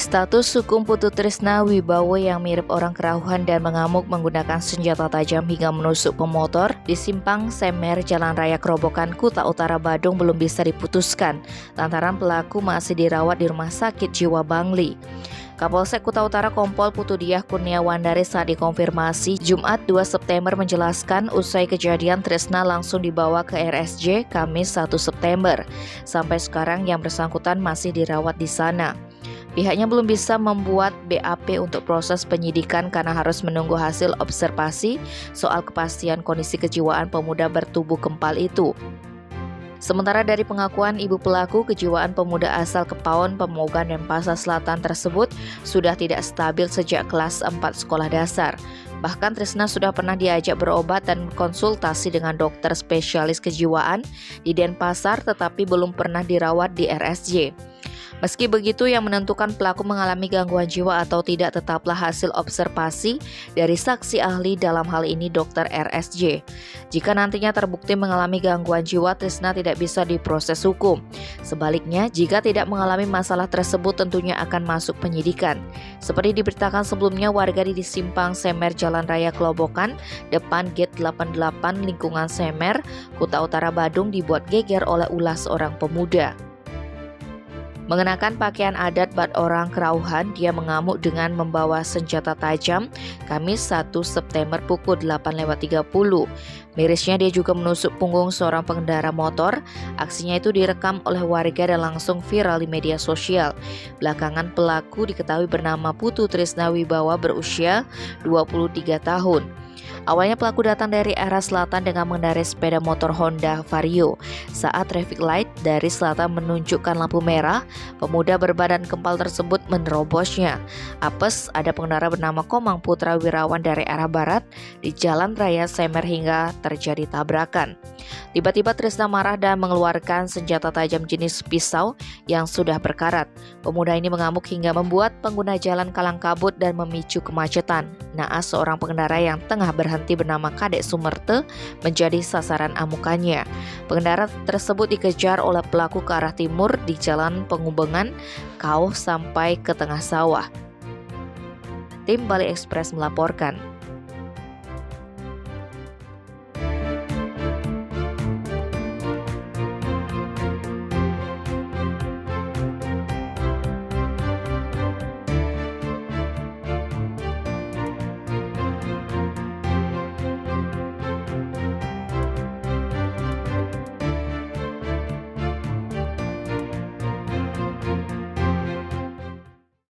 Status hukum Putu Trisna Wibowo yang mirip orang kerahuan dan mengamuk menggunakan senjata tajam hingga menusuk pemotor di simpang Semer Jalan Raya Kerobokan, Kuta Utara, Badung belum bisa diputuskan lantaran pelaku masih dirawat di Rumah Sakit Jiwa Bangli. Kapolsek Kuta Utara Kompol Putudiah Kurniawandari saat dikonfirmasi Jumat 2 September menjelaskan usai kejadian Trisna langsung dibawa ke RSJ Kamis 1 September. Sampai sekarang yang bersangkutan masih dirawat di sana. Pihaknya belum bisa membuat BAP untuk proses penyidikan karena harus menunggu hasil observasi soal kepastian kondisi kejiwaan pemuda bertubuh kempal itu. Sementara dari pengakuan ibu pelaku, kejiwaan pemuda asal Kepaon, Pemogan, Denpasar Selatan tersebut sudah tidak stabil sejak kelas 4 sekolah dasar. Bahkan Trisna sudah pernah diajak berobat dan konsultasi dengan dokter spesialis kejiwaan di Denpasar tetapi belum pernah dirawat di RSJ. Meski begitu, yang menentukan pelaku mengalami gangguan jiwa atau tidak tetaplah hasil observasi dari saksi ahli, dalam hal ini dokter RSJ. Jika nantinya terbukti mengalami gangguan jiwa, Trisna tidak bisa diproses hukum. Sebaliknya, jika tidak mengalami masalah tersebut tentunya akan masuk penyidikan. Seperti diberitakan sebelumnya, warga di simpang Semer Jalan Raya Kerobokan, depan gate 88 lingkungan Semer, Kuta Utara, Badung dibuat geger oleh ulah seorang pemuda. Mengenakan pakaian adat bat orang kerauhan, dia mengamuk dengan membawa senjata tajam Kamis 1 September pukul 8.30. Mirisnya dia juga menusuk punggung seorang pengendara motor. Aksinya itu direkam oleh warga dan langsung viral di media sosial. Belakangan pelaku diketahui bernama Putu Trisna Wibowo berusia 23 tahun. Awalnya pelaku datang dari arah selatan dengan mengendarai sepeda motor Honda Vario. Saat traffic light dari selatan menunjukkan lampu merah, pemuda berbadan kempal tersebut menerobosnya. Apes, ada pengendara bernama Komang Putra Wirawan dari arah barat di Jalan Raya Semer hingga terjadi tabrakan. Tiba-tiba Trisna marah dan mengeluarkan senjata tajam jenis pisau yang sudah berkarat. Pemuda ini mengamuk hingga membuat pengguna jalan kalang kabut dan memicu kemacetan. Naas seorang pengendara yang tengah berhenti bernama Kadek Sumerte menjadi sasaran amukannya. Pengendara tersebut dikejar oleh pelaku ke arah timur di Jalan Pengubengan, Kauh sampai ke tengah sawah. Tim Bali Express melaporkan.